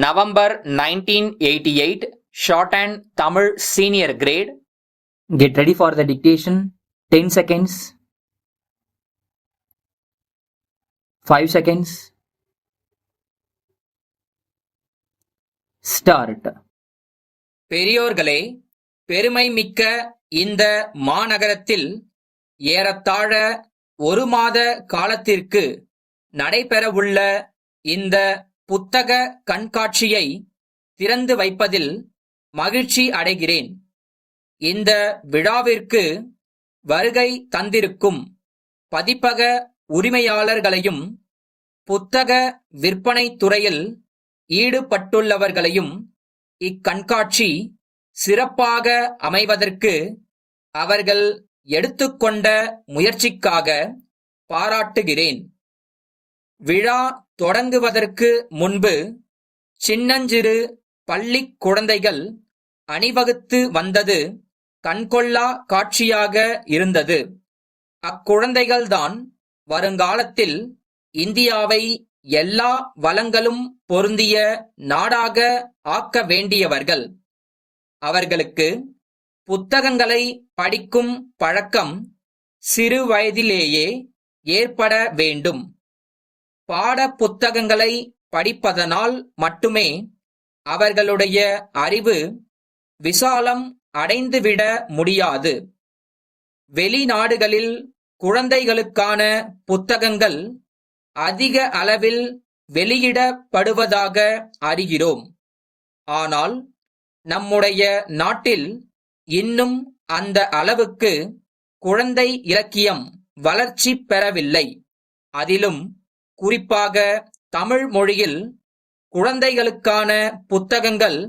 November 1988, shorthand Tamil senior grade. Get ready for the dictation. 10 seconds. 5 seconds. Start. பெரியோர்களே, பெருமைமிக்க இந்த மாநகரத்தில் ஏறத்தாழ 1 மாத காலத்திற்கு நடைபெறவுள்ள இந்த புத்தக கண்காட்சியை திறந்து வைப்பதில் மகிழ்ச்சி அடைகிறேன். இந்த விழாவிற்கு வருகை தந்திருக்கும் பதிப்பக உரிமையாளர்களையும் புத்தக விற்பனை துறையில் ஈடுபட்டுள்ளவர்களையும் இக்கண்காட்சி சிறப்பாக அமைவதற்கு அவர்கள் எடுத்துக்கொண்ட முயற்சிக்காக பாராட்டுகிறேன். விழா தொடங்குவதற்கு முன்பு சின்னஞ்சிறு பள்ளிக் குழந்தைகள் அணிவகுத்து வந்தது கண்கொள்ளா காட்சியாக இருந்தது. அக்குழந்தைகள்தான் வருங்காலத்தில் இந்தியாவை எல்லா வளங்களும் பொருந்திய நாடாக ஆக்க வேண்டியவர்கள். அவர்களுக்கு புத்தகங்களை படிக்கும் பழக்கம் சிறு வயதிலேயே ஏற்பட வேண்டும். பாட புத்தகங்களை படிப்பதனால் மட்டுமே அவர்களுடைய அறிவு விசாலம் அடைந்துவிட முடியாது. வெளிநாடுகளில் குழந்தைகளுக்கான புத்தகங்கள் அதிக அளவில் வெளியிடப்படுவதாக அறிகிறோம். ஆனால் நம்முடைய நாட்டில் இன்னும் அந்த அளவுக்கு குழந்தை இலக்கியம் வளர்ச்சி பெறவில்லை. அதிலும் குறிப்பாக தமிழ் மொழியில் குழந்தைகளுக்கான புத்தகங்கள்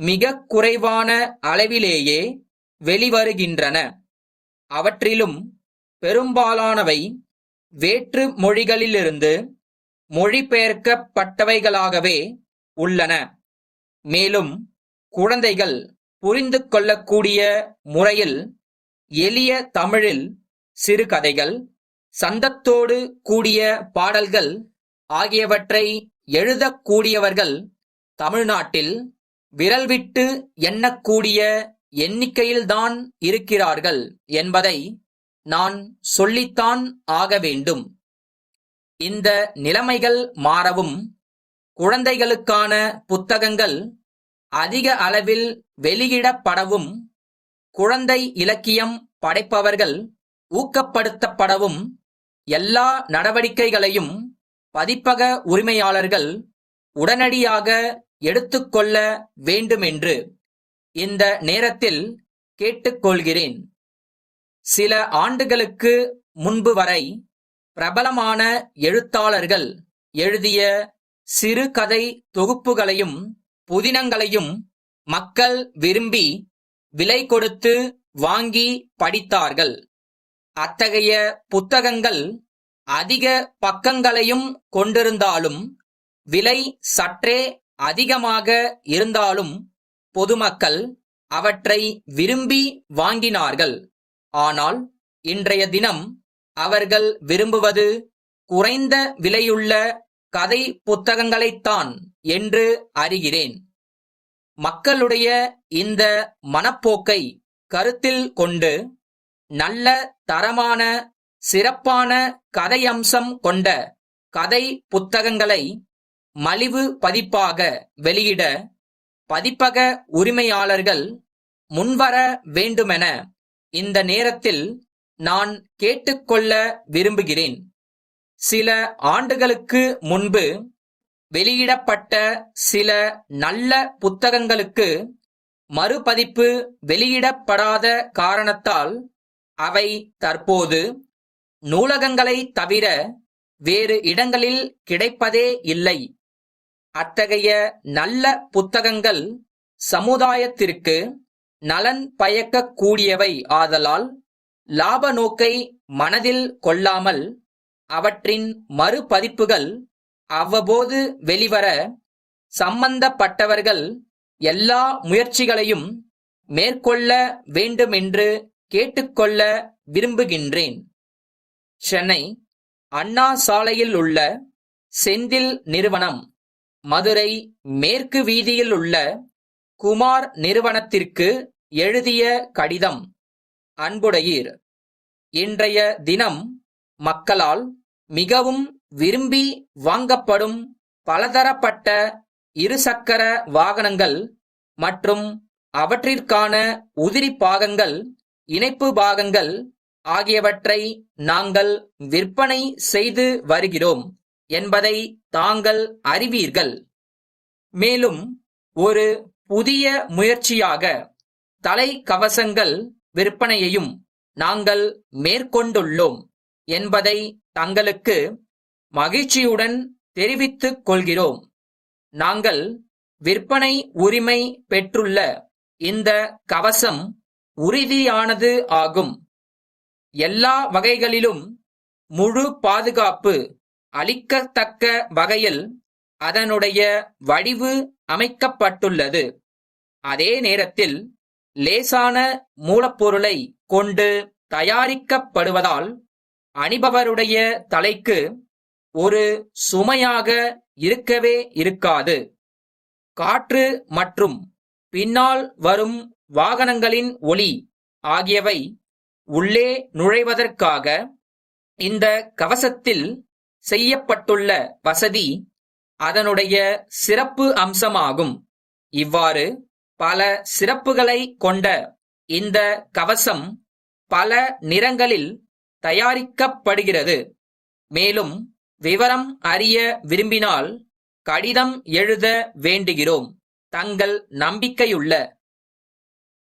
மிக குறைவான அளவிலேயே வெளிவருகின்றன. அவற்றிலும் பெரும்பாலானவை வேற்று மொழிகளிலிருந்து மொழிபெயர்க்கப்பட்டவைகளாகவே உள்ளன. மேலும் குழந்தைகள் புரிந்து கொள்ளக்கூடிய முறையில் எளிய தமிழில் சிறுகதைகள், சந்தத்தோடு கூடிய பாடல்கள் ஆகியவற்றை எழுதக்கூடியவர்கள் தமிழ்நாட்டில் விரல்விட்டு எண்ணக்கூடிய எண்ணிக்கையில்தான் இருக்கிறார்கள் என்பதை நான் சொல்லித்தான் ஆக வேண்டும். இந்த நிலைமைகள் மாறவும் குழந்தைகளுக்கான புத்தகங்கள் அதிக அளவில் வெளியிடப்படவும் குழந்தை இலக்கியம் படைப்பவர்கள் ஊக்கப்படுத்தப்படவும் எல்லா நடவடிக்கைகளையும் பதிப்பக உரிமையாளர்கள் உடனடியாக எடுத்துக்கொள்ள வேண்டுமென்று இந்த நேரத்தில் கேட்டுக்கொள்கிறேன். சில ஆண்டுகளுக்கு முன்பு வரை பிரபலமான எழுத்தாளர்கள் எழுதிய சிறுகதை தொகுப்புகளையும் புதினங்களையும் மக்கள் விரும்பி விலை கொடுத்து வாங்கி படித்தார்கள். அத்தகைய புத்தகங்கள் அதிக பக்கங்களையும் கொண்டிருந்தாலும் விலை சற்றே அதிகமாக இருந்தாலும் பொதுமக்கள் அவற்றை விரும்பி வாங்கினார்கள். ஆனால் இன்றைய தினம் அவர்கள் விரும்புவது குறைந்த விலையுள்ள கதை புத்தகங்களைத்தான் என்று அறிகிறேன். மக்களுடைய இந்த மனப்போக்கை கருத்தில் கொண்டு நல்ல தரமான சிறப்பான கதையம்சம் கொண்ட கதை புத்தகங்களை மலிவு பதிப்பாக வெளியிட பதிப்பக உரிமையாளர்கள் முன்வர வேண்டுமென இந்த நேரத்தில் நான் கேட்டுக்கொள்ள விரும்புகிறேன். சில ஆண்டுகளுக்கு முன்பு வெளியிடப்பட்ட சில நல்ல புத்தகங்களுக்கு மறுபதிப்பு வெளியிடப்படாத காரணத்தால் அவை தற்போது நூலகங்களை தவிர வேறு இடங்களில் கிடைப்பதே இல்லை. அத்தகைய நல்ல புத்தகங்கள் சமுதாயத்திற்கு நலன் பயக்கக் கூடியவை ஆதலால் லாப நோக்கை மனதில் கொள்ளாமல் அவற்றின் மறுபதிப்புகள் அவ்வப்போது வெளிவர சம்பந்தப்பட்டவர்கள் எல்லா முயற்சிகளையும் மேற்கொள்ள வேண்டுமென்று கேட்டுக்கொள்ள விரும்புகின்றேன். சென்னை அண்ணா சாலையில் உள்ள செந்தில் நிறுவனம் மதுரை மேற்கு வீதியில் உள்ள குமார் நிறுவனத்திற்கு எழுதிய கடிதம். அன்புடையீர், இன்றைய தினம் மக்களால் மிகவும் விரும்பி வாங்கப்படும் பலதரப்பட்ட இருசக்கர வாகனங்கள் மற்றும் அவற்றிற்கான உதிரி பாகங்கள், இணைப்பு பாகங்கள் ஆகியவற்றை நாங்கள் விற்பனை செய்து வருகிறோம் என்பதை தாங்கள் அறிவீர்கள். மேலும் ஒரு புதிய முயற்சியாக தலைக்கவசங்கள் விற்பனையையும் நாங்கள் மேற்கொண்டுள்ளோம் என்பதை தங்களுக்கு மகிழ்ச்சியுடன் தெரிவித்துக் கொள்கிறோம். நாங்கள் விற்பனை உரிமை பெற்றுள்ள இந்த கவசம் உறுதியானது ஆகும். எல்லா வகைகளிலும் முழு பாதுகாப்பு அளிக்கத்தக்க வகையில் அதனுடைய வடிவு அமைக்கப்பட்டுள்ளது. அதே நேரத்தில் லேசான மூலப்பொருளை கொண்டு தயாரிக்கப்படுவதால் அணிபவருடைய தலைக்கு ஒரு சுமையாக இருக்கவே இருக்காது. காற்று மற்றும் பின்னால் வரும் வாகனங்களின் ஒலி ஆகியவை உள்ளே நுழைவதற்காக இந்த கவசத்தில் செய்யப்பட்டுள்ள வசதி அதனுடைய சிறப்பு அம்சமாகும். இவ்வாறு பல சிறப்புகளை கொண்ட இந்த கவசம் பல நிறங்களில் தயாரிக்கப்படுகிறது. மேலும் விவரம் அறிய விரும்பினால் கடிதம் எழுத வேண்டுகிறோம். தங்கள் நம்பிக்கையுள்ள